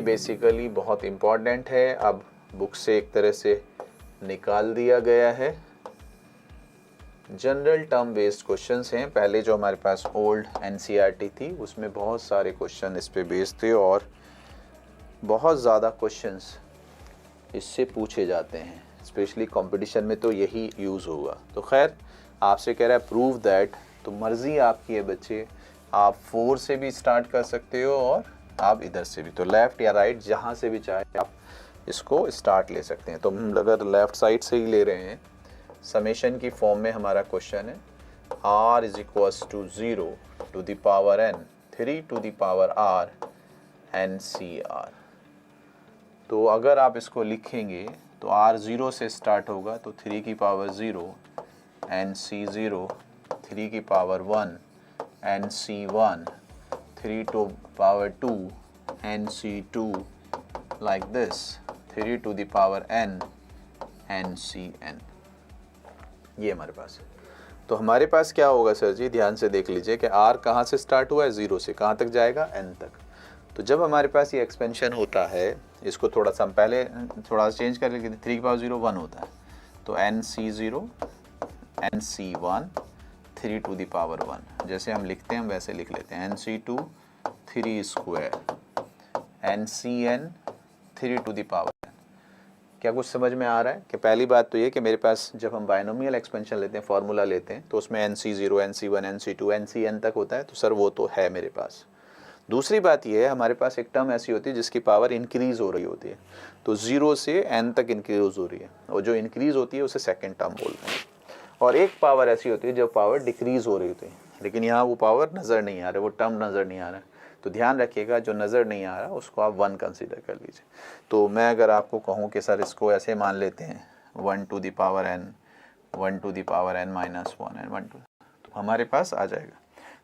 Basically बहुत important है, अब बुक से एक तरह से निकाल दिया गया है। जनरल टर्म बेस्ड क्वेश्चंस हैं। पहले जो हमारे पास ओल्ड एनसीईआरटी थी उसमें बहुत सारे क्वेश्चन इस पे बेस्ड थे और बहुत ज़्यादा क्वेश्चंस इससे पूछे जाते हैं, स्पेशली कंपटीशन में तो यही यूज़ होगा। तो खैर आपसे कह रहा है प्रूव दैट, तो मर्ज़ी आपकी है बच्चे, आप 4 से भी स्टार्ट कर सकते हो और आप इधर से भी, तो लेफ़्ट या राइट जहाँ से भी चाहे आप इसको स्टार्ट ले सकते हैं। तो हम अगर लेफ़्ट साइड से ही ले रहे हैं, समेशन की फॉर्म में हमारा क्वेश्चन है r is equals to 0 to the power n 3 to the power r NCR। तो अगर आप इसको लिखेंगे तो r 0 से स्टार्ट होगा, तो 3 की पावर 0 NC0, 3 की power 1 NC1, 3 to power 2 NC2, like this, 3 to the power n NCN। ये हमारे पास है। तो हमारे पास क्या होगा सर जी, ध्यान से देख लीजिए कि r कहाँ से स्टार्ट हुआ है, 0 से कहाँ तक जाएगा, n तक। तो जब हमारे पास ये एक्सपेंशन होता है, इसको थोड़ा सा हम पहले थोड़ा सा चेंज कर लेते हैं, 3 की पावर 0 1 होता है, तो NC0 NC1 3 to the power 1, जैसे हम लिखते हैं हम वैसे लिख लेते हैं, NC2 3 square NCN 3 to the power. क्या कुछ समझ में आ रहा है? कि पहली बात तो ये कि मेरे पास जब हम बायनोमियल एक्सपेंशन लेते हैं, फार्मूला लेते हैं, तो उसमें NC0 NC1 NC2 NCN तक होता है, तो सर वो तो है मेरे पास। दूसरी बात ये है, हमारे पास एक टर्म ऐसी होती है जिसकी पावर इंक्रीज़ हो रही होती है, तो 0 से n तक इंक्रीज़ हो रही है, और जो इंक्रीज़ होती है उसे सेकेंड टर्म बोलते हैं। और एक पावर ऐसी होती है जब पावर डिक्रीज़ हो रही होती है, लेकिन यहाँ वो पावर नज़र नहीं आ रहा, वो टर्म नज़र नहीं आ रहा है। तो ध्यान रखिएगा, जो नज़र नहीं आ रहा उसको आप 1 कंसीडर कर लीजिए। तो मैं अगर आपको कहूँ कि सर इसको ऐसे मान लेते हैं 1 to the power n 1 to the power n minus 1 and 1 two, तो हमारे पास आ जाएगा।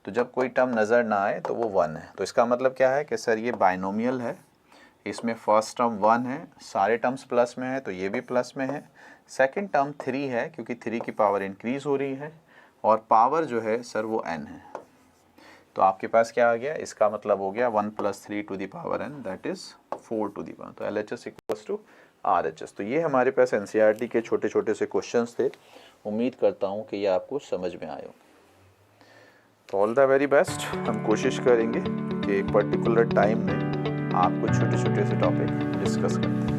तो जब कोई टर्म नज़र ना आए तो वो 1 है। तो इसका मतलब क्या है कि सर ये बायनोमियल है, इसमें फर्स्ट टर्म 1 है, सारे टर्म्स प्लस में है, तो ये भी प्लस में है। सेकंड टर्म 3 है क्योंकि 3 की पावर इंक्रीज़ हो रही है, और पावर जो है सर वो n है। तो आपके पास क्या आ गया, इसका मतलब हो गया 1 + 3 to the power n, that is 4 to the power. तो LHS इक्वल्स टू RHS। तो ये हमारे पास NCERT के छोटे छोटे से क्वेश्चंस थे। उम्मीद करता हूँ कि ये आपको समझ में आए। तो ऑल द वेरी बेस्ट। हम कोशिश करेंगे कि एक पर्टिकुलर टाइम में आपको छोटे छोटे से टॉपिक डिस्कस करते हैं।